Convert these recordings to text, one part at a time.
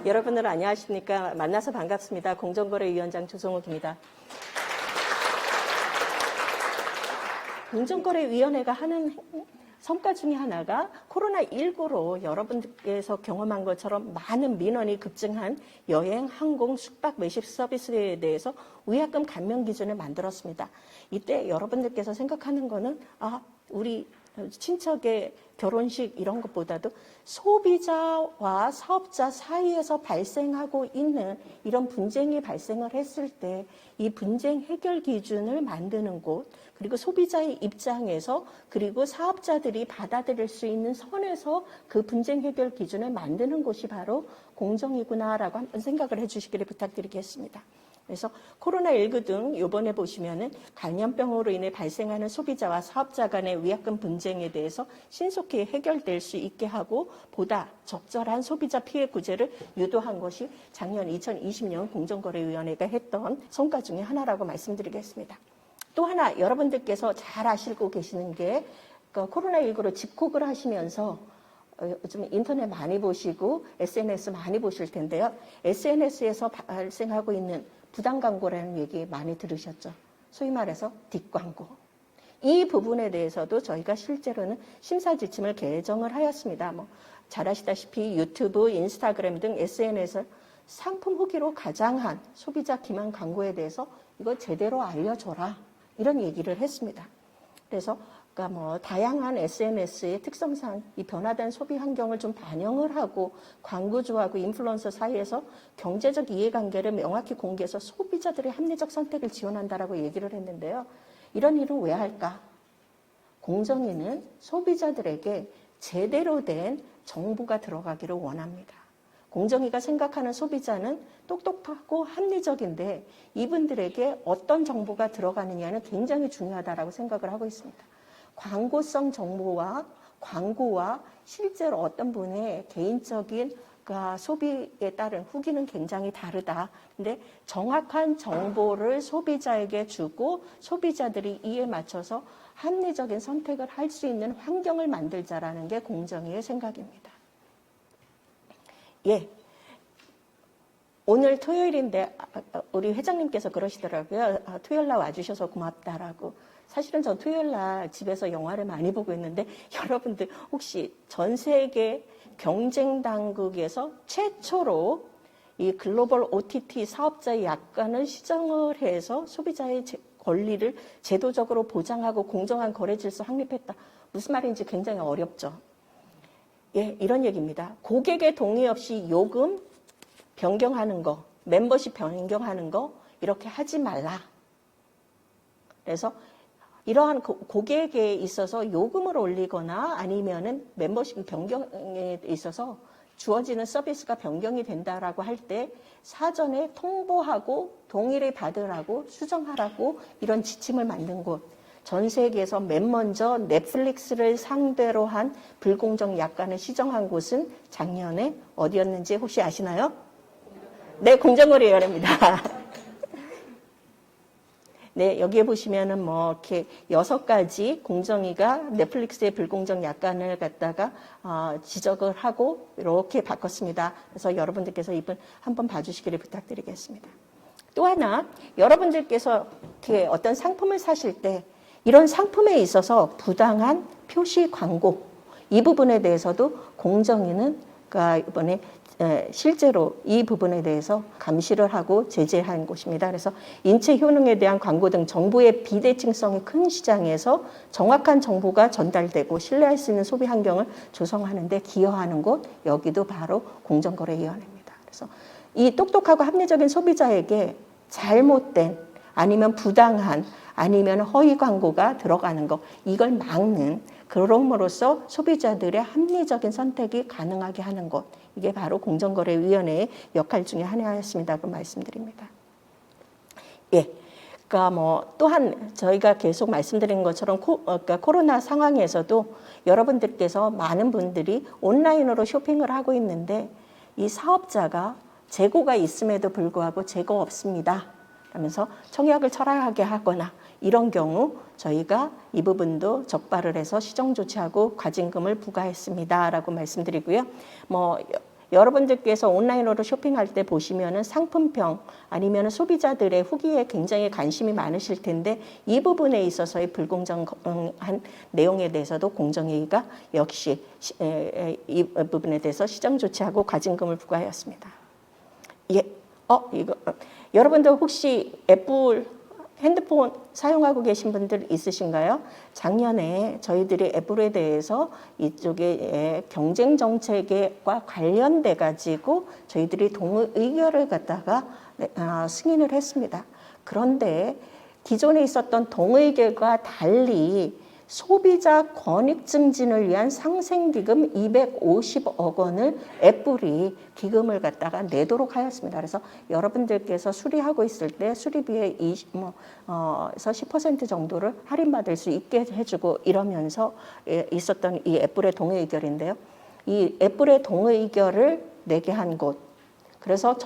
여러분들 안녕하십니까? 만나서 반갑습니다. 공정거래위원장 조성욱입니다. 공정거래위원회가 하는 성과 중에 하나가 코로나19로 여러분들께서 경험한 것처럼 많은 민원이 급증한 여행, 항공, 숙박, 외식 서비스에 대해서 위약금 감면 기준을 만들었습니다. 이때 여러분들께서 생각하는 거는 우리 친척의 결혼식 이런 것보다도 소비자와 사업자 사이에서 발생하고 있는 이런 분쟁이 발생을 했을 때 이 분쟁 해결 기준을 만드는 곳, 그리고 소비자의 입장에서 그리고 사업자들이 받아들일 수 있는 선에서 그 분쟁 해결 기준을 만드는 곳이 바로 공정이구나라고 한번 생각을 해주시기를 부탁드리겠습니다. 그래서 코로나19 등 이번에 보시면은 감염병으로 인해 발생하는 소비자와 사업자 간의 위약금 분쟁에 대해서 신속히 해결될 수 있게 하고 보다 적절한 소비자 피해 구제를 유도한 것이 작년 2020년 공정거래위원회가 했던 성과 중에 하나라고 말씀드리겠습니다. 또 하나 여러분들께서 잘 아시고 계시는 게 코로나19로 집콕을 하시면서 요즘 인터넷 많이 보시고 SNS 많이 보실 텐데요. SNS에서 발생하고 있는 부당 광고라는 얘기 많이 들으셨죠. 소위 말해서 뒷광고. 이 부분에 대해서도 저희가 실제로는 심사 지침을 개정을 하였습니다. 잘 아시다시피 유튜브, 인스타그램 등 SNS에서 상품 후기로 가장한 소비자 기만 광고에 대해서 이거 제대로 알려줘라. 이런 얘기를 했습니다. 그래서 다양한 SNS의 특성상 이 변화된 소비 환경을 좀 반영을 하고 광고주하고 인플루언서 사이에서 경제적 이해관계를 명확히 공개해서 소비자들의 합리적 선택을 지원한다라고 얘기를 했는데요. 이런 일은 왜 할까? 공정위는 소비자들에게 제대로 된 정보가 들어가기를 원합니다. 공정위가 생각하는 소비자는 똑똑하고 합리적인데 이분들에게 어떤 정보가 들어가느냐는 굉장히 중요하다고 생각을 하고 있습니다. 광고성 정보와 광고와 실제로 어떤 분의 개인적인 소비에 따른 후기는 굉장히 다르다. 근데 정확한 정보를 소비자에게 주고 소비자들이 이에 맞춰서 합리적인 선택을 할 수 있는 환경을 만들자라는 게 공정위의 생각입니다. 예. 오늘 토요일인데 우리 회장님께서 그러시더라고요. 토요일 날 와주셔서 고맙다라고. 사실은 전 토요일 날 집에서 영화를 많이 보고 있는데 여러분들 혹시 전 세계 경쟁 당국에서 최초로 이 글로벌 OTT 사업자의 약관을 시정을 해서 소비자의 권리를 제도적으로 보장하고 공정한 거래 질서 확립했다. 무슨 말인지 굉장히 어렵죠. 예, 이런 얘기입니다. 고객의 동의 없이 요금 변경하는 거, 멤버십 변경하는 거 이렇게 하지 말라. 그래서 이러한 고객에 있어서 요금을 올리거나 아니면은 멤버십 변경에 있어서 주어지는 서비스가 변경이 된다라고 할 때 사전에 통보하고 동의를 받으라고 수정하라고 이런 지침을 만든 곳. 전 세계에서 맨 먼저 넷플릭스를 상대로 한 불공정 약관을 시정한 곳은 작년에 어디였는지 혹시 아시나요? 네, 공정거래위원회입니다. 네, 여기에 보시면은 이렇게 6가지 공정위가 넷플릭스의 불공정 약관을 갖다가 지적을 하고 이렇게 바꿨습니다. 그래서 여러분들께서 이번 한번 봐주시기를 부탁드리겠습니다. 또 하나, 여러분들께서 이렇게 어떤 상품을 사실 때 이런 상품에 있어서 부당한 표시 광고 이 부분에 대해서도 공정위는 이번에 실제로 이 부분에 대해서 감시를 하고 제재한 곳입니다. 그래서 인체 효능에 대한 광고 등 정보의 비대칭성이 큰 시장에서 정확한 정보가 전달되고 신뢰할 수 있는 소비 환경을 조성하는 데 기여하는 곳, 여기도 바로 공정거래위원회입니다. 그래서 이 똑똑하고 합리적인 소비자에게 잘못된 아니면 부당한 아니면 허위 광고가 들어가는 거 이걸 막는 그럼으로써 소비자들의 합리적인 선택이 가능하게 하는 것 이게 바로 공정거래위원회의 역할 중에 하나였습니다고 말씀드립니다. 예, 또한 저희가 계속 말씀드린 것처럼 코로나 상황에서도 여러분들께서 많은 분들이 온라인으로 쇼핑을 하고 있는데 이 사업자가 재고가 있음에도 불구하고 재고 없습니다. 하면서 청약을 철회하게 하거나 이런 경우 저희가 이 부분도 적발을 해서 시정 조치하고 과징금을 부과했습니다라고 말씀드리고요. 여러분들께서 온라인으로 쇼핑할 때 보시면은 상품평 아니면 소비자들의 후기에 굉장히 관심이 많으실 텐데 이 부분에 있어서의 불공정한 내용에 대해서도 공정위가 역시 이 부분에 대해서 시정 조치하고 과징금을 부과하였습니다. 예, 여러분들 혹시 애플 핸드폰 사용하고 계신 분들 있으신가요? 작년에 저희들이 애플에 대해서 이쪽에 경쟁 정책과 관련돼 가지고 저희들이 동의결을 갖다가 승인을 했습니다. 그런데 기존에 있었던 동의결과 달리 소비자 권익 증진을 위한 상생기금 250억 원을 애플이 기금을 갖다가 내도록 하였습니다. 그래서 여러분들께서 수리하고 있을 때 수리비의 10% 정도를 할인받을 수 있게 해주고 이러면서 있었던 이 애플의 동의 의결인데요. 이 애플의 동의 의결을 내게 한 곳. 그래서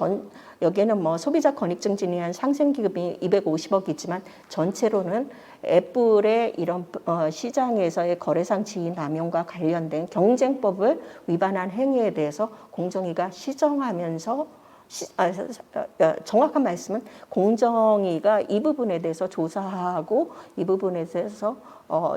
여기에는 뭐 소비자 권익 증진을 위한 상생기금이 250억이지만 전체로는 애플의 이런 시장에서의 거래상 지위 남용과 관련된 경쟁법을 위반한 행위에 대해서 공정위가 시정하면서 정확한 말씀은 공정위가 이 부분에 대해서 조사하고 이 부분에 대해서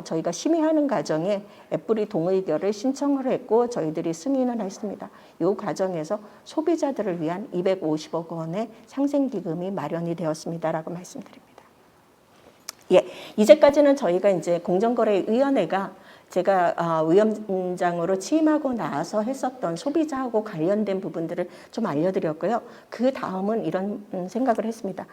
저희가 심의하는 과정에 애플이 동의결을 신청을 했고 저희들이 승인을 했습니다. 이 과정에서 소비자들을 위한 250억 원의 상생기금이 마련이 되었습니다라고 말씀드립니다. 예, 이제까지는 저희가 이제 공정거래위원회가 제가 위원장으로 취임하고 나서 했었던 소비자하고 관련된 부분들을 좀 알려드렸고요. 그 다음은 이런 생각을 했습니다.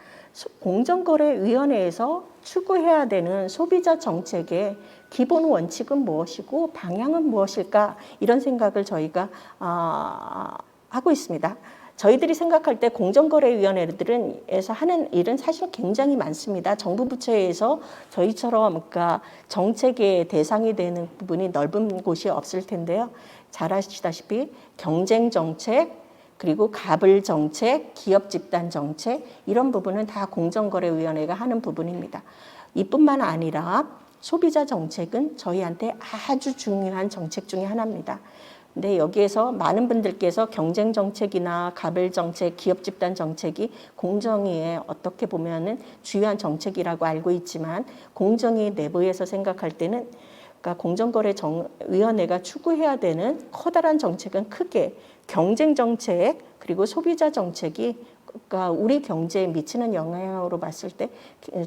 공정거래위원회에서 추구해야 되는 소비자 정책의 기본 원칙은 무엇이고 방향은 무엇일까 이런 생각을 저희가 하고 있습니다. 저희들이 생각할 때 공정거래위원회들에서 하는 일은 사실 굉장히 많습니다. 정부 부처에서 저희처럼 그러니까 정책의 대상이 되는 부분이 넓은 곳이 없을 텐데요. 잘 아시다시피 경쟁정책, 그리고 가불정책, 기업집단정책 이런 부분은 다 공정거래위원회가 하는 부분입니다. 이뿐만 아니라 소비자 정책은 저희한테 아주 중요한 정책 중에 하나입니다. 근데 여기에서 많은 분들께서 경쟁 정책이나 가불 정책, 기업 집단 정책이 공정위에 어떻게 보면은 주요한 정책이라고 알고 있지만 공정위 내부에서 생각할 때는 그러니까 공정거래위원회가 추구해야 되는 커다란 정책은 크게 경쟁 정책 그리고 소비자 정책이 그러니까 우리 경제에 미치는 영향으로 봤을 때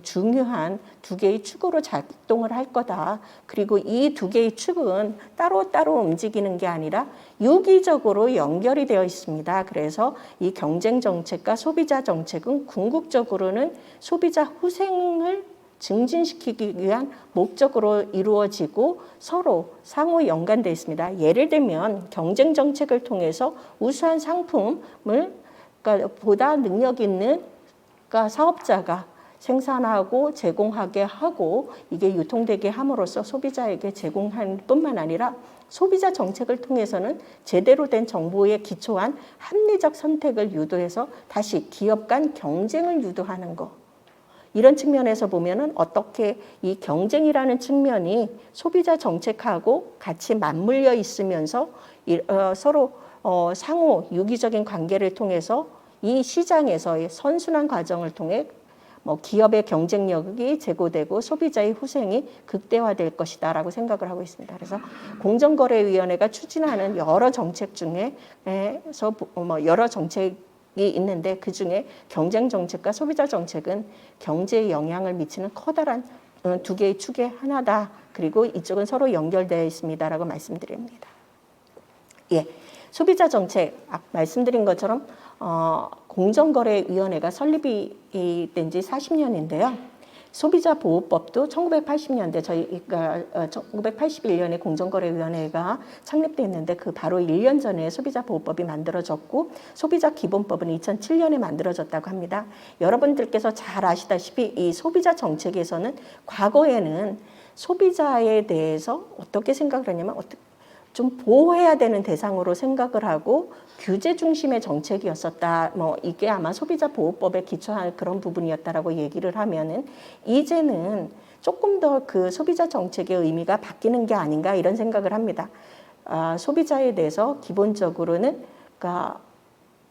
중요한 두 개의 축으로 작동을 할 거다. 그리고 이 두 개의 축은 따로따로 움직이는 게 아니라 유기적으로 연결이 되어 있습니다. 그래서 이 경쟁 정책과 소비자 정책은 궁극적으로는 소비자 후생을 증진시키기 위한 목적으로 이루어지고 서로 상호 연관되어 있습니다. 예를 들면 경쟁 정책을 통해서 우수한 상품을 그러니까 보다 능력 있는 그러니까 사업자가 생산하고 제공하게 하고 이게 유통되게 함으로써 소비자에게 제공할 뿐만 아니라 소비자 정책을 통해서는 제대로 된 정보에 기초한 합리적 선택을 유도해서 다시 기업 간 경쟁을 유도하는 것. 이런 측면에서 보면은 어떻게 이 경쟁이라는 측면이 소비자 정책하고 같이 맞물려 있으면서 서로 상호 유기적인 관계를 통해서 이 시장에서의 선순환 과정을 통해 기업의 경쟁력이 제고되고 소비자의 후생이 극대화될 것이다라고 생각을 하고 있습니다. 그래서 공정거래위원회가 추진하는 여러 정책 중에서 여러 정책이 있는데 그 중에 경쟁 정책과 소비자 정책은 경제에 영향을 미치는 커다란 두 개의 축의 하나다. 그리고 이쪽은 서로 연결되어 있습니다라고 말씀드립니다. 예, 소비자 정책 말씀드린 것처럼 공정거래위원회가 설립이 된 지 40년인데요. 소비자보호법도 1980년대 저희가 1981년에 공정거래위원회가 창립됐는데 그 바로 1년 전에 소비자보호법이 만들어졌고 소비자기본법은 2007년에 만들어졌다고 합니다. 여러분들께서 잘 아시다시피 이 소비자 정책에서는 과거에는 소비자에 대해서 어떻게 생각을 했냐면 좀 보호해야 되는 대상으로 생각을 하고 규제 중심의 정책이었었다. 이게 아마 소비자보호법에 기초한 그런 부분이었다라고 얘기를 하면은 이제는 조금 더 그 소비자 정책의 의미가 바뀌는 게 아닌가 이런 생각을 합니다. 소비자에 대해서 기본적으로는 그러니까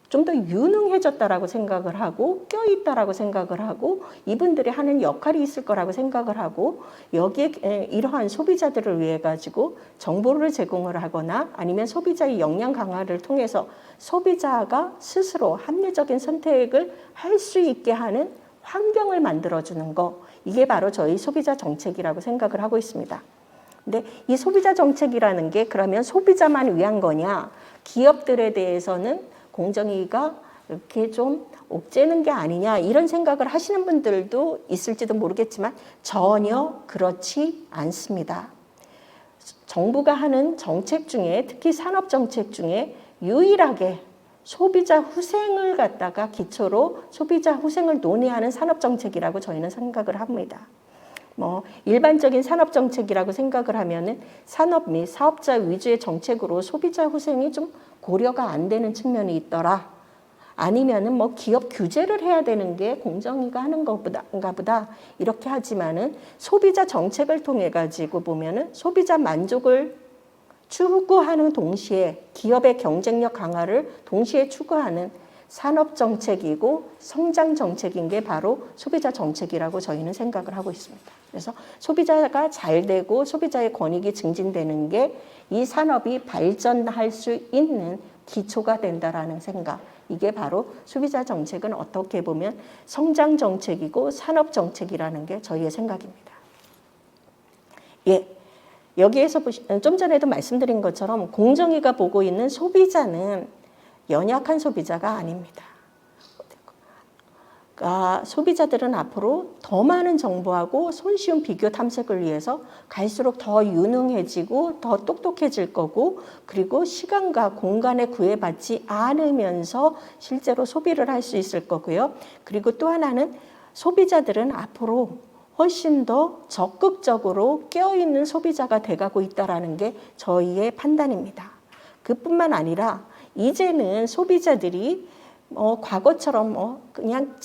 좀 더 유능해졌다라고 생각을 하고 껴있다라고 생각을 하고 이분들이 하는 역할이 있을 거라고 생각을 하고 여기에 이러한 소비자들을 위해 가지고 정보를 제공을 하거나 아니면 소비자의 역량 강화를 통해서 소비자가 스스로 합리적인 선택을 할 수 있게 하는 환경을 만들어주는 거, 이게 바로 저희 소비자 정책이라고 생각을 하고 있습니다. 근데 이 소비자 정책이라는 게 그러면 소비자만 위한 거냐, 기업들에 대해서는 공정위가 이렇게 좀 옥죄는 게 아니냐 이런 생각을 하시는 분들도 있을지도 모르겠지만 전혀 그렇지 않습니다. 정부가 하는 정책 중에 특히 산업 정책 중에 유일하게 소비자 후생을 갖다가 기초로 소비자 후생을 논의하는 산업 정책이라고 저희는 생각을 합니다. 일반적인 산업 정책이라고 생각을 하면은 산업 및 사업자 위주의 정책으로 소비자 후생이 좀 고려가 안 되는 측면이 있더라. 아니면은 기업 규제를 해야 되는 게 공정위가 하는 것인가 보다 이렇게 하지만은 소비자 정책을 통해 가지고 보면은 소비자 만족을 추구하는 동시에 기업의 경쟁력 강화를 동시에 추구하는 산업 정책이고 성장 정책인 게 바로 소비자 정책이라고 저희는 생각을 하고 있습니다. 그래서 소비자가 잘 되고 소비자의 권익이 증진되는 게 이 산업이 발전할 수 있는 기초가 된다라는 생각. 이게 바로 소비자 정책은 어떻게 보면 성장 정책이고 산업 정책이라는 게 저희의 생각입니다. 예. 여기에서 좀 전에도 말씀드린 것처럼 공정위가 보고 있는 소비자는 연약한 소비자가 아닙니다. 그러니까 소비자들은 앞으로 더 많은 정보하고 손쉬운 비교 탐색을 위해서 갈수록 더 유능해지고 더 똑똑해질 거고 그리고 시간과 공간에 구애받지 않으면서 실제로 소비를 할 수 있을 거고요. 그리고 또 하나는 소비자들은 앞으로 훨씬 더 적극적으로 깨어있는 소비자가 돼가고 있다는 게 저희의 판단입니다. 그뿐만 아니라 이제는 소비자들이 과거처럼 그냥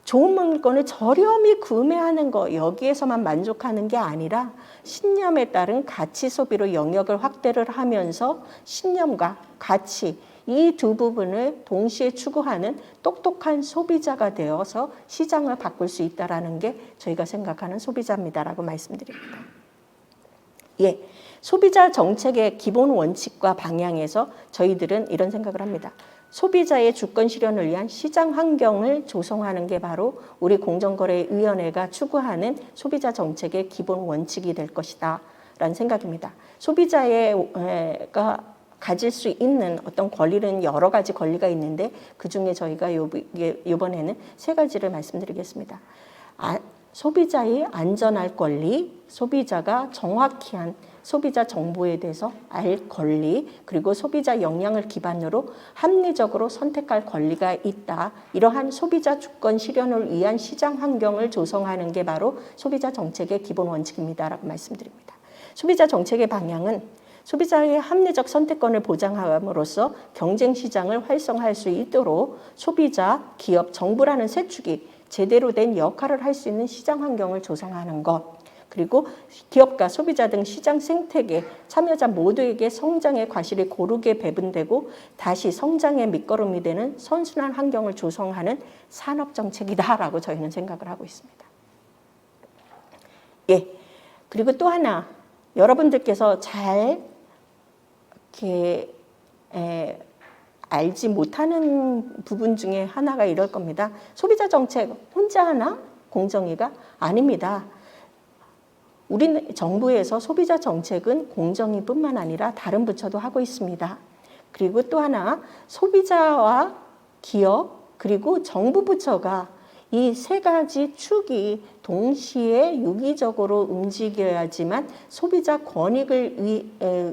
좋은 물건을 저렴히 구매하는 거 여기에서만 만족하는 게 아니라 신념에 따른 가치 소비로 영역을 확대를 하면서 신념과 가치 이 두 부분을 동시에 추구하는 똑똑한 소비자가 되어서 시장을 바꿀 수 있다는 게 저희가 생각하는 소비자입니다라고 말씀드립니다. 예, 소비자 정책의 기본 원칙과 방향에서 저희들은 이런 생각을 합니다. 소비자의 주권 실현을 위한 시장 환경을 조성하는 게 바로 우리 공정거래위원회가 추구하는 소비자 정책의 기본 원칙이 될 것이다 라는 생각입니다. 소비자가 가질 수 있는 어떤 권리는 여러 가지 권리가 있는데 그중에 저희가 이번에는 3가지를 말씀드리겠습니다. 소비자의 안전할 권리, 소비자가 정확히 한 소비자 정보에 대해서 알 권리, 그리고 소비자 역량을 기반으로 합리적으로 선택할 권리가 있다. 이러한 소비자 주권 실현을 위한 시장 환경을 조성하는 게 바로 소비자 정책의 기본 원칙입니다라고 말씀드립니다. 소비자 정책의 방향은 소비자의 합리적 선택권을 보장함으로써 경쟁 시장을 활성화할 수 있도록 소비자, 기업, 정부라는 세 축이 제대로 된 역할을 할 수 있는 시장 환경을 조성하는 것. 그리고 기업과 소비자 등 시장 생태계 참여자 모두에게 성장의 과실이 고르게 배분되고 다시 성장의 밑거름이 되는 선순환 환경을 조성하는 산업정책이다라고 저희는 생각을 하고 있습니다. 예. 그리고 또 하나 여러분들께서 잘 이렇게 알지 못하는 부분 중에 하나가 이럴 겁니다. 소비자 정책 혼자 하나? 공정위가? 아닙니다. 우리 정부에서 소비자 정책은 공정위뿐만 아니라 다른 부처도 하고 있습니다. 그리고 또 하나 소비자와 기업 그리고 정부 부처가 이 3가지 축이 동시에 유기적으로 움직여야지만 소비자 권익을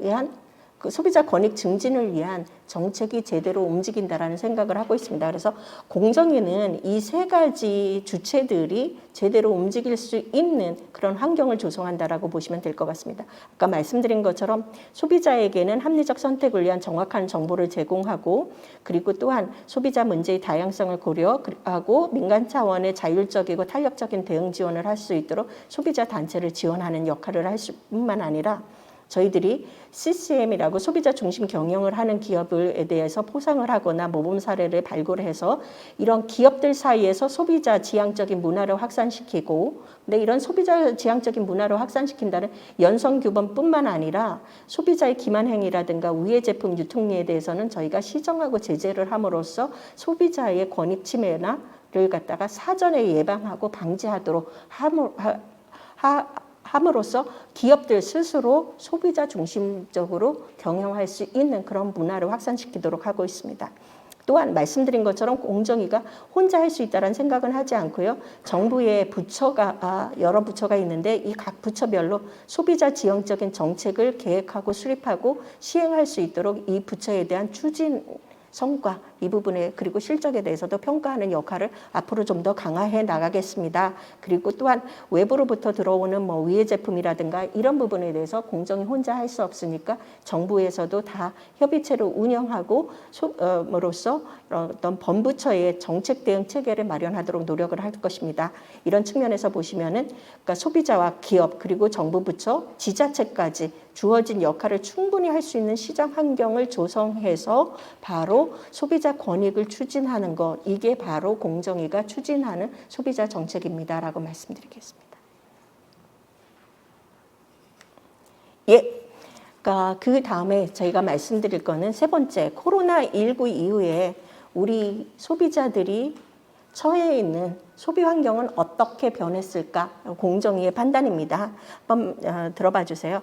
위한 소비자 권익 증진을 위한 정책이 제대로 움직인다라는 생각을 하고 있습니다. 그래서 공정위는 이 3가지 주체들이 제대로 움직일 수 있는 그런 환경을 조성한다라고 보시면 될 것 같습니다. 아까 말씀드린 것처럼 소비자에게는 합리적 선택을 위한 정확한 정보를 제공하고 그리고 또한 소비자 문제의 다양성을 고려하고 민간 차원의 자율적이고 탄력적인 대응 지원을 할 수 있도록 소비자 단체를 지원하는 역할을 할 뿐만 아니라 저희들이 CCM이라고 소비자 중심 경영을 하는 기업에 대해서 포상을 하거나 모범 사례를 발굴해서 이런 기업들 사이에서 소비자 지향적인 문화를 확산시키고, 근데 이런 소비자 지향적인 문화를 확산시킨다는 연성규범뿐만 아니라 소비자의 기만 행위라든가 우회 제품 유통리에 대해서는 저희가 시정하고 제재를 함으로써 소비자의 권익 침해나 를 갖다가 사전에 예방하고 방지하도록 함으로써 기업들 스스로 소비자 중심적으로 경영할 수 있는 그런 문화를 확산시키도록 하고 있습니다. 또한 말씀드린 것처럼 공정위가 혼자 할 수 있다는 생각은 하지 않고요. 정부의 여러 부처가 있는데 이 각 부처별로 소비자 지향적인 정책을 계획하고 수립하고 시행할 수 있도록 이 부처에 대한 추진 성과 이 부분에 그리고 실적에 대해서도 평가하는 역할을 앞으로 좀 더 강화해 나가겠습니다. 그리고 또한 외부로부터 들어오는 뭐 위해 제품이라든가 이런 부분에 대해서 공정이 혼자 할 수 없으니까 정부에서도 다 협의체를 운영하고 으로써 어떤 범부처의 정책 대응 체계를 마련하도록 노력을 할 것입니다. 이런 측면에서 보시면은 그러니까 소비자와 기업 그리고 정부 부처, 지자체까지 주어진 역할을 충분히 할 수 있는 시장 환경을 조성해서 바로 소비자 권익을 추진하는 것, 이게 바로 공정위가 추진하는 소비자 정책입니다라고 말씀드리겠습니다. 그러니까 그 다음에 저희가 말씀드릴 거는 세 번째, 코로나19 이후에 우리 소비자들이 처해 있는 소비 환경은 어떻게 변했을까? 공정위의 판단입니다. 한번 들어봐 주세요.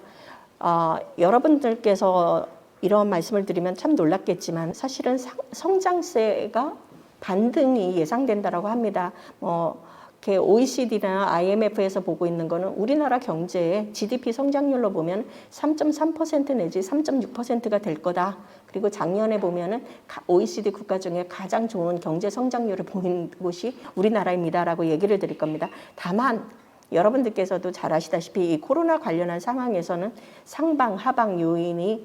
여러분들께서 이런 말씀을 드리면 참 놀랍겠지만 사실은 성장세가 반등이 예상된다라고 합니다. 이렇게 OECD나 IMF에서 보고 있는 거는 우리나라 경제의 GDP 성장률로 보면 3.3% 내지 3.6%가 될 거다. 그리고 작년에 보면은 OECD 국가 중에 가장 좋은 경제 성장률을 보인 곳이 우리나라입니다라고 얘기를 드릴 겁니다. 다만 여러분들께서도 잘 아시다시피 이 코로나 관련한 상황에서는 상방, 하방 요인이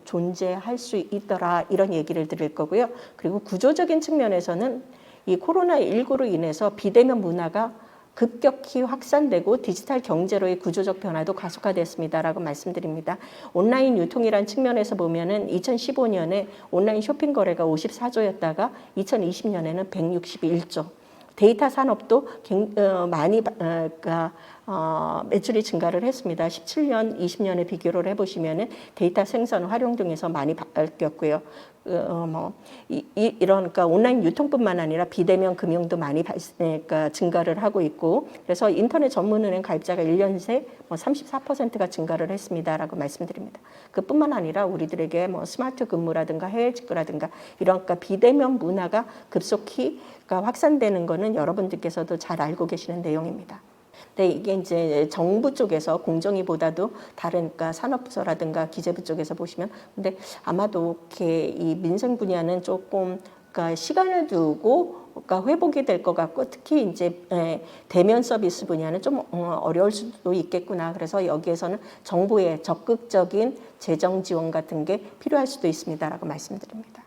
존재할 수 있더라 이런 얘기를 드릴 거고요. 그리고 구조적인 측면에서는 이 코로나19로 인해서 비대면 문화가 급격히 확산되고 디지털 경제로의 구조적 변화도 가속화됐습니다라고 말씀드립니다. 온라인 유통이라는 측면에서 보면은 2015년에 온라인 쇼핑 거래가 54조였다가 2020년에는 161조. 데이터 산업도 많이 매출이 증가를 했습니다. 17년, 20년에 비교를 해보시면은 데이터 생산, 활용 등에서 많이 바뀌었고요. 그러니까 온라인 유통뿐만 아니라 비대면 금융도 많이 증가를 하고 있고, 그래서 인터넷 전문은행 가입자가 1년 새 34%가 증가를 했습니다라고 말씀드립니다. 그뿐만 아니라 우리들에게 스마트 근무라든가 해외 직구라든가 이런 그러니까 비대면 문화가 급속히 확산되는 거는 여러분들께서도 잘 알고 계시는 내용입니다. 네, 이게 이제 정부 쪽에서 공정위보다도 다른 그러니까 산업부서라든가 기재부 쪽에서 보시면, 근데 아마도 이렇게 이 민생 분야는 조금 그러니까 시간을 두고 그러니까 회복이 될 것 같고, 특히 이제 대면 서비스 분야는 좀 어려울 수도 있겠구나. 그래서 여기에서는 정부의 적극적인 재정 지원 같은 게 필요할 수도 있습니다라고 말씀드립니다.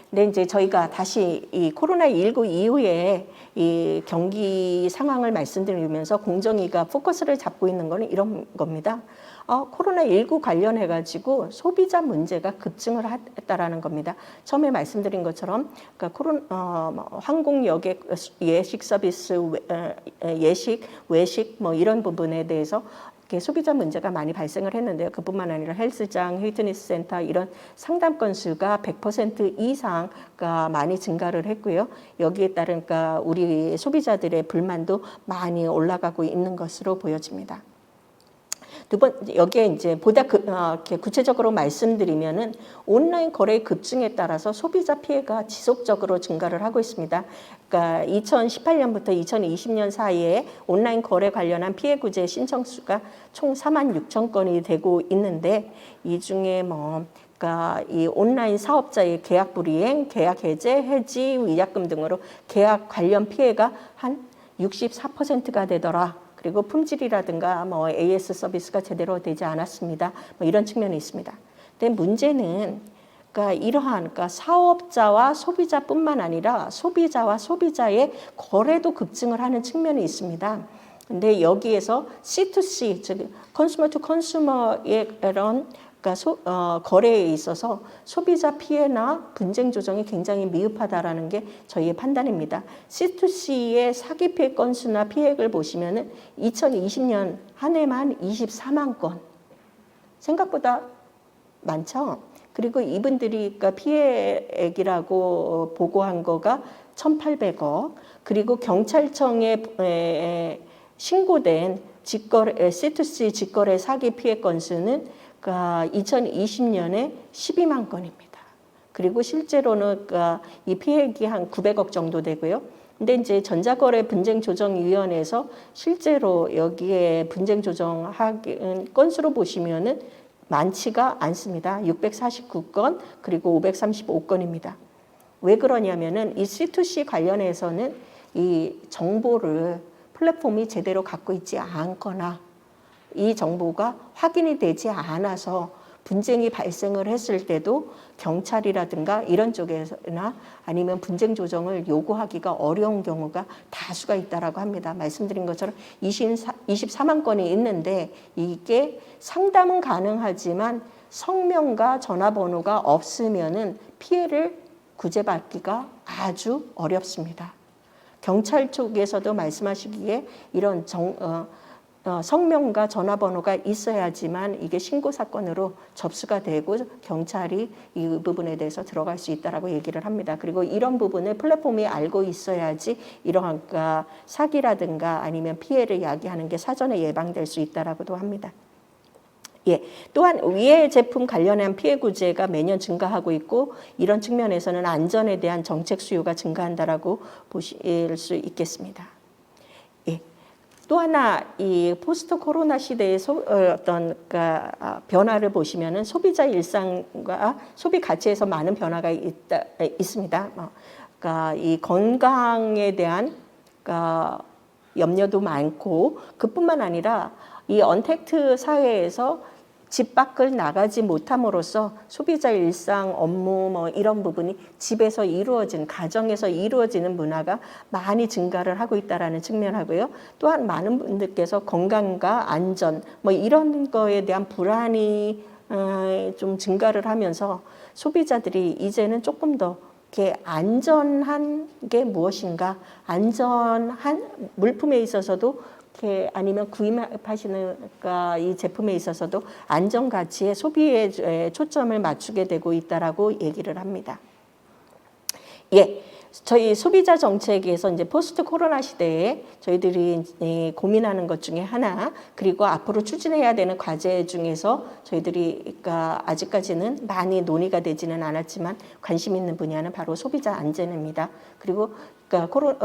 근데 이제 저희가 다시 이 코로나19 이후에 이 경기 상황을 말씀드리면서 공정위가 포커스를 잡고 있는 거는 이런 겁니다. 코로나19 관련해가지고 소비자 문제가 급증을 했다라는 겁니다. 처음에 말씀드린 것처럼 그러니까 항공 여객 예식 서비스, 예식, 외식 이런 부분에 대해서 소비자 문제가 많이 발생을 했는데요. 그뿐만 아니라 헬스장, 피트니스 센터 이런 상담 건수가 100% 이상 많이 증가를 했고요. 여기에 따른 우리 소비자들의 불만도 많이 올라가고 있는 것으로 보여집니다. 두 번째, 여기에 이제 보다 이렇게 구체적으로 말씀드리면은 온라인 거래의 급증에 따라서 소비자 피해가 지속적으로 증가를 하고 있습니다. 그러니까 2018년부터 2020년 사이에 온라인 거래 관련한 피해 구제 신청 수가 총 46,000건이 되고 있는데, 이 중에 그러니까 이 온라인 사업자의 계약 불이행, 계약 해제, 해지, 위약금 등으로 계약 관련 피해가 한 64%가 되더라. 그리고 품질이라든가 AS 서비스가 제대로 되지 않았습니다. 이런 측면이 있습니다. 근데 문제는 이러한 사업자와 소비자뿐만 아니라 소비자와 소비자의 거래도 급증을 하는 측면이 있습니다. 근데 여기에서 C2C, 즉 컨슈머 투 컨슈머의 이런 그러니까 거래에 있어서 소비자 피해나 분쟁 조정이 굉장히 미흡하다라는 게 저희의 판단입니다. C2C의 사기 피해 건수나 피해액을 보시면은 2020년 한 해만 24만 건. 생각보다 많죠. 그리고 이분들이 그러니까 피해액이라고 보고한 거가 1,800억. 그리고 경찰청에 신고된 C2C 직거래 사기 피해 건수는 그러니까 2020년에 12만 건입니다. 그리고 실제로는 그러니까 이 피해액이 한 900억 정도 되고요. 근데 이제 전자거래 분쟁조정위원회에서 실제로 여기에 분쟁 조정하기 건수로 보시면은 많지가 않습니다. 649건 그리고 535건입니다. 왜 그러냐면은 이 C2C 관련해서는 이 정보를 플랫폼이 제대로 갖고 있지 않거나 이 정보가 확인이 되지 않아서 분쟁이 발생을 했을 때도 경찰이라든가 이런 쪽에나 아니면 분쟁 조정을 요구하기가 어려운 경우가 다수가 있다라고 합니다. 말씀드린 것처럼 24만 건이 있는데 이게 상담은 가능하지만 성명과 전화번호가 없으면은 피해를 구제받기가 아주 어렵습니다. 경찰 쪽에서도 말씀하시기에 이런 성명과 전화번호가 있어야지만 이게 신고 사건으로 접수가 되고 경찰이 이 부분에 대해서 들어갈 수 있다라고 얘기를 합니다. 그리고 이런 부분을 플랫폼이 알고 있어야지 이러한 사기라든가 아니면 피해를 야기하는 게 사전에 예방될 수 있다라고도 합니다. 예, 또한 위해 제품 관련한 피해 구제가 매년 증가하고 있고 이런 측면에서는 안전에 대한 정책 수요가 증가한다라고 보실 수 있겠습니다. 예. 또 하나 이 포스트 코로나 시대의 어떤 변화를 보시면은 소비자 일상과 소비 가치에서 많은 변화가 있습니다. 그러니까 이 건강에 대한 염려도 많고 그뿐만 아니라 이 언택트 사회에서 집 밖을 나가지 못함으로써 소비자 일상, 업무 뭐 이런 부분이 집에서 이루어진 가정에서 이루어지는 문화가 많이 증가를 하고 있다라는 측면하고요. 또한 많은 분들께서 건강과 안전 뭐 이런 거에 대한 불안이 좀 증가를 하면서 소비자들이 이제는 조금 더 이렇게 안전한 게 무엇인가, 안전한 물품에 있어서도 아니면 구입하시는 이 제품에 있어서도 안전 가치의 소비에 초점을 맞추게 되고 있다라고 얘기를 합니다. 예. 저희 소비자 정책에서 이제 포스트 코로나 시대에 저희들이 고민하는 것 중에 하나, 그리고 앞으로 추진해야 되는 과제 중에서 저희들이 아직까지는 많이 논의가 되지는 않았지만 관심 있는 분야는 바로 소비자 안전입니다. 그리고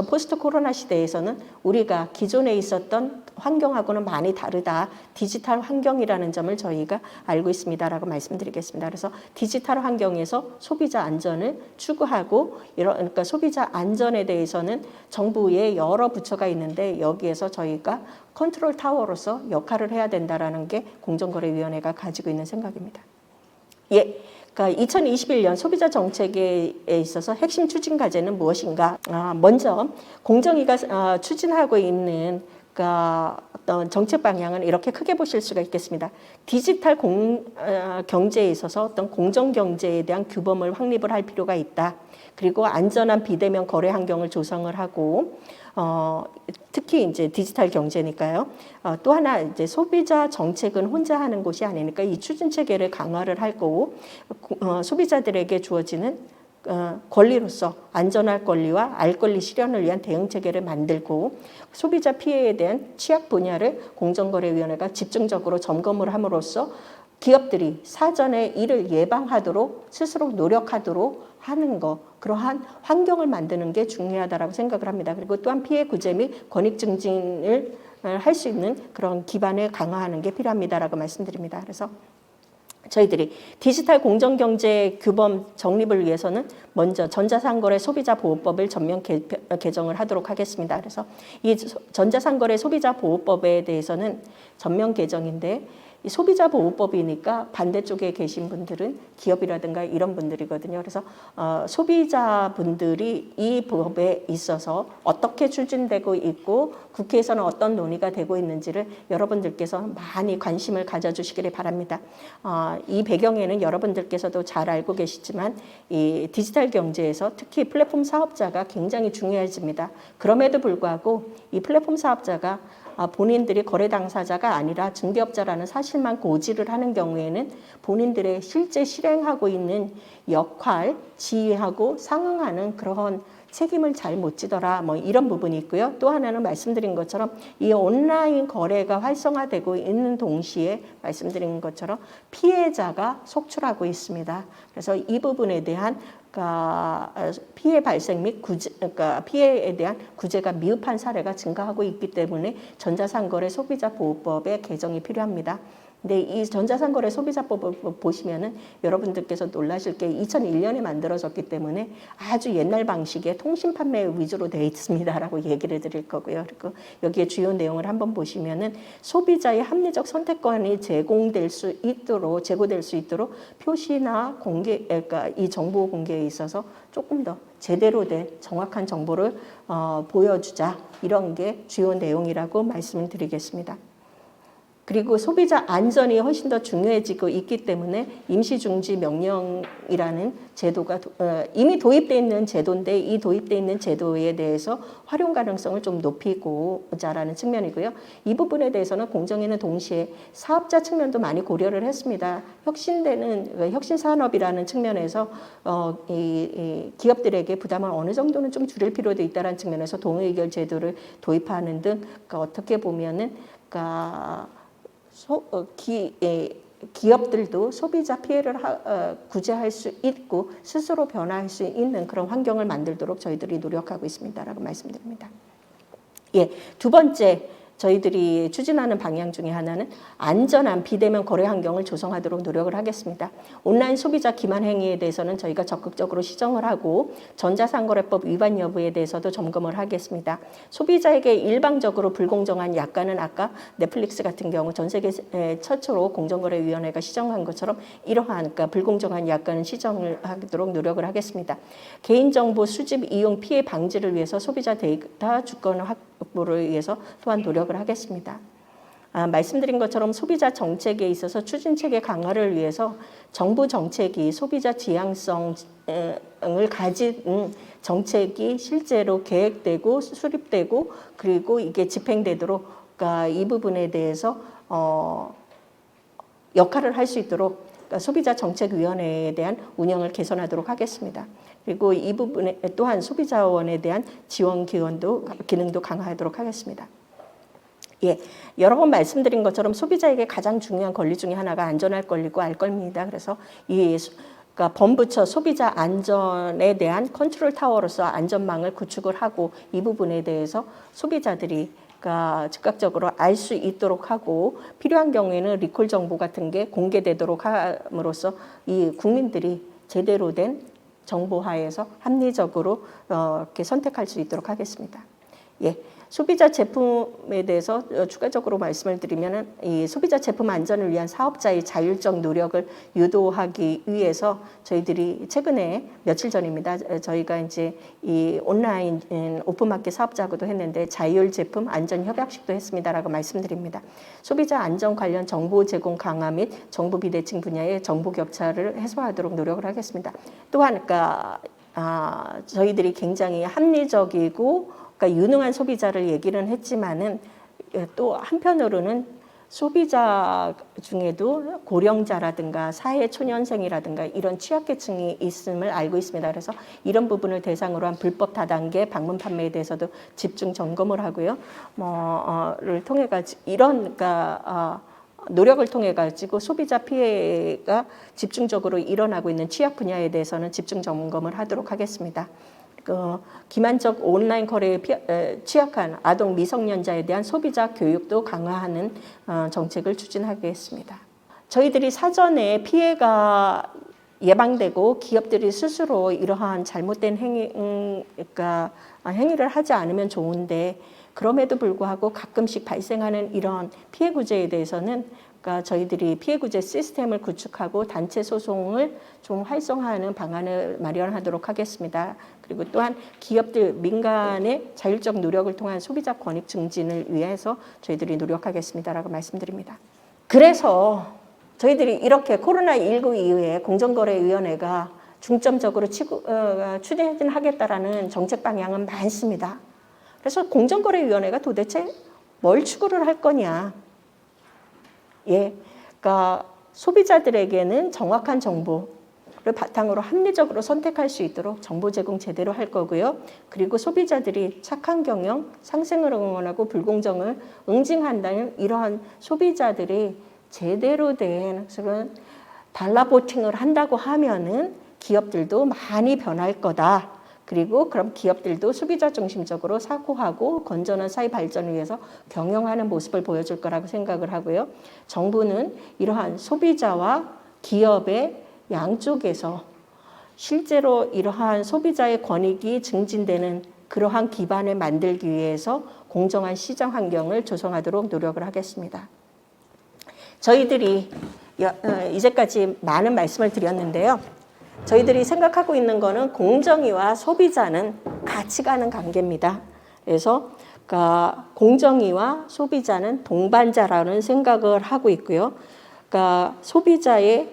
포스트 코로나 시대에서는 우리가 기존에 있었던 환경하고는 많이 다르다. 디지털 환경이라는 점을 저희가 알고 있습니다라고 말씀드리겠습니다. 그래서 디지털 환경에서 소비자 안전을 추구하고 그러니까 소비자 안전에 대해서는 정부의 여러 부처가 있는데 여기에서 저희가 컨트롤 타워로서 역할을 해야 된다라는 게 공정거래위원회가 가지고 있는 생각입니다. 예. 그러니까 2021년 소비자 정책에 있어서 핵심 추진 과제는 무엇인가? 먼저 공정위가 추진하고 있는 어떤 정책 방향은 이렇게 크게 보실 수가 있겠습니다. 디지털 경제에 있어서 어떤 공정 경제에 대한 규범을 확립을 할 필요가 있다. 그리고 안전한 비대면 거래 환경을 조성을 하고 특히 이제 디지털 경제니까요. 또 하나 이제 소비자 정책은 혼자 하는 것이 아니니까 이 추진 체계를 강화를 할 거고 소비자들에게 주어지는 권리로서 안전할 권리와 알 권리 실현을 위한 대응 체계를 만들고 소비자 피해에 대한 취약 분야를 공정거래위원회가 집중적으로 점검을 함으로써 기업들이 사전에 이를 예방하도록 스스로 노력하도록 하는 것, 그러한 환경을 만드는 게 중요하다고 생각을 합니다. 그리고 또한 피해 구제 및 권익 증진을 할 수 있는 그런 기반을 강화하는 게 필요합니다라고 말씀드립니다. 그래서 저희들이 디지털 공정경제 규범 정립을 위해서는 먼저 전자상거래 소비자보호법을 전면 개정을 하도록 하겠습니다. 그래서 이 전자상거래 소비자보호법에 대해서는 전면 개정인데 이 소비자 보호법이니까 반대쪽에 계신 분들은 기업이라든가 이런 분들이거든요. 그래서 소비자분들이 이 법에 있어서 어떻게 추진되고 있고 국회에서는 어떤 논의가 되고 있는지를 여러분들께서 많이 관심을 가져주시기를 바랍니다. 이 배경에는 여러분들께서도 잘 알고 계시지만 이 디지털 경제에서 특히 플랫폼 사업자가 굉장히 중요해집니다. 그럼에도 불구하고 이 플랫폼 사업자가 본인들이 거래 당사자가 아니라 중개업자라는 사실만 고지를 하는 경우에는 본인들의 실제 실행하고 있는 역할, 지휘하고 상응하는 그런 책임을 잘 못 지더라, 뭐 이런 부분이 있고요. 또 하나는 말씀드린 것처럼 이 온라인 거래가 활성화되고 있는 동시에 말씀드린 것처럼 피해자가 속출하고 있습니다. 그래서 이 부분에 대한 피해 발생 및 피해에 대한 구제가 미흡한 사례가 증가하고 있기 때문에 전자상거래 소비자보호법의 개정이 필요합니다. 근데 이 전자상거래 소비자법을 보시면은 여러분들께서 놀라실 게 2001년에 만들어졌기 때문에 아주 옛날 방식의 통신 판매 위주로 되어 있습니다라고 얘기를 드릴 거고요. 그리고 여기에 주요 내용을 한번 보시면은 소비자의 합리적 선택권이 제공될 수 있도록 표시나 공개, 그러니까 이 정보 공개에 있어서 조금 더 제대로 된 정확한 정보를 보여주자, 이런 게 주요 내용이라고 말씀을 드리겠습니다. 그리고 소비자 안전이 훨씬 더 중요해지고 있기 때문에 임시중지 명령이라는 제도가 이미 도입되어 있는 제도인데 이 도입되어 있는 제도에 대해서 활용 가능성을 좀 높이고자라는 측면이고요. 이 부분에 대해서는 공정위는 동시에 사업자 측면도 많이 고려를 했습니다. 혁신 산업이라는 측면에서 이 기업들에게 부담을 어느 정도는 좀 줄일 필요도 있다는 측면에서 동의의결 제도를 도입하는 등 어떻게 보면은 기업들도 소비자 피해를 구제할 수 있고 스스로 변화할 수 있는 그런 환경을 만들도록 저희들이 노력하고 있습니다라고 말씀드립니다. 예, 두 번째 저희들이 추진하는 방향 중에 하나는 안전한 비대면 거래 환경을 조성하도록 노력을 하겠습니다. 온라인 소비자 기만 행위에 대해서는 저희가 적극적으로 시정을 하고 전자상거래법 위반 여부에 대해서도 점검을 하겠습니다. 소비자에게 일방적으로 불공정한 약관은 아까 넷플릭스 같은 경우 전 세계 최초로 공정거래위원회가 시정한 것처럼 이러한 불공정한 약관은 시정을 하도록 노력을 하겠습니다. 개인정보 수집, 이용, 피해 방지를 위해서 소비자 데이터 주권 확보를 위해서 또한 노력을 하겠습니다. 말씀드린 것처럼 소비자 정책에 있어서 추진체계 강화를 위해서 정부 정책이 소비자 지향성을 가진 정책이 실제로 계획되고 수립되고 그리고 이게 집행되도록 이 부분에 대해서 역할을 할 수 있도록 소비자 정책위원회에 대한 운영을 개선하도록 하겠습니다. 그리고 이 부분에 또한 소비자원에 대한 지원 기능도 강화하도록 하겠습니다. 예, 여러 번 말씀드린 것처럼 소비자에게 가장 중요한 권리 중에 하나가 안전할 권리고 알 권리입니다. 그래서 범부처 소비자 안전에 대한 컨트롤 타워로서 안전망을 구축을 하고 이 부분에 대해서 소비자들이 즉각적으로 알 수 있도록 하고 필요한 경우에는 리콜 정보 같은 게 공개되도록 함으로써 이 국민들이 제대로 된 정보하에서 합리적으로 이렇게 선택할 수 있도록 하겠습니다. 예. 소비자 제품에 대해서 추가적으로 말씀을 드리면은 이 소비자 제품 안전을 위한 사업자의 자율적 노력을 유도하기 위해서 저희들이 최근에 며칠 전입니다. 저희가 이제 이 온라인 오픈마켓 사업자하고도 했는데 자율 제품 안전 협약식도 했습니다라고 말씀드립니다. 소비자 안전 관련 정보 제공 강화 및 정보 비대칭 분야의 정보 격차를 해소하도록 노력을 하겠습니다. 또한 저희들이 굉장히 합리적이고 유능한 소비자를 얘기는 했지만은 또 한편으로는 소비자 중에도 고령자라든가 사회초년생이라든가 이런 취약계층이 있음을 알고 있습니다. 그래서 이런 부분을 대상으로 한 불법 다단계 방문 판매에 대해서도 집중 점검을 하고요. 를 통해 가지고 노력을 통해 가지고 소비자 피해가 집중적으로 일어나고 있는 취약 분야에 대해서는 집중 점검을 하도록 하겠습니다. 기만적 온라인 거래에 취약한 아동 미성년자에 대한 소비자 교육도 강화하는 정책을 추진하겠습니다. 저희들이 사전에 피해가 예방되고 기업들이 스스로 이러한 잘못된 행위를 하지 않으면 좋은데 그럼에도 불구하고 가끔씩 발생하는 이런 피해 구제에 대해서는 그러니까 저희들이 피해구제 시스템을 구축하고 단체 소송을 좀 활성화하는 방안을 마련하도록 하겠습니다. 그리고 또한 기업들 민간의 자율적 노력을 통한 소비자 권익 증진을 위해서 저희들이 노력하겠습니다라고 말씀드립니다. 그래서 저희들이 이렇게 코로나19 이후에 공정거래위원회가 중점적으로 추진하겠다라는 정책 방향은 많습니다. 그래서 공정거래위원회가 도대체 뭘 추구를 할 거냐? 예, 그러니까 소비자들에게는 정확한 정보를 바탕으로 합리적으로 선택할 수 있도록 정보 제공 제대로 할 거고요. 그리고 소비자들이 착한 경영, 상생을 응원하고 불공정을 응징한다는 이러한 소비자들이 제대로 된 달라보팅을 한다고 하면은 기업들도 많이 변할 거다. 그리고 그럼 기업들도 소비자 중심적으로 사고하고 건전한 사회 발전을 위해서 경영하는 모습을 보여줄 거라고 생각을 하고요. 정부는 이러한 소비자와 기업의 양쪽에서 실제로 이러한 소비자의 권익이 증진되는 그러한 기반을 만들기 위해서 공정한 시장 환경을 조성하도록 노력을 하겠습니다. 저희들이 이제까지 많은 말씀을 드렸는데요. 저희들이 생각하고 있는 거는 공정위와 소비자는 같이 가는 관계입니다. 그래서 그러니까 공정위와 소비자는 동반자라는 생각을 하고 있고요. 그러니까 소비자는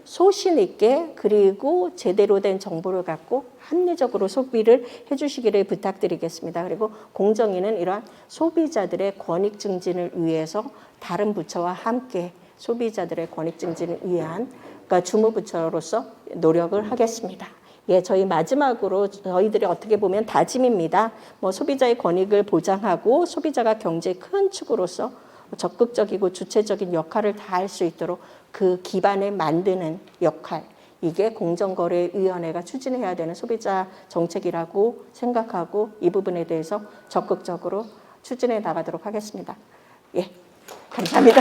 소신 있게 그리고 제대로 된 정보를 갖고 합리적으로 소비를 해주시기를 부탁드리겠습니다. 그리고 공정위는 이러한 소비자들의 권익 증진을 위해서 다른 부처와 함께 소비자들의 권익 증진을 위한 그러니까 주무부처로서 노력을 하겠습니다. 예, 저희 마지막으로 저희들이 어떻게 보면 다짐입니다. 소비자의 권익을 보장하고 소비자가 경제의 큰 축으로서 적극적이고 주체적인 역할을 다할 수 있도록 그 기반을 만드는 역할. 이게 공정거래위원회가 추진해야 되는 소비자 정책이라고 생각하고 이 부분에 대해서 적극적으로 추진해 나가도록 하겠습니다. 예, 감사합니다.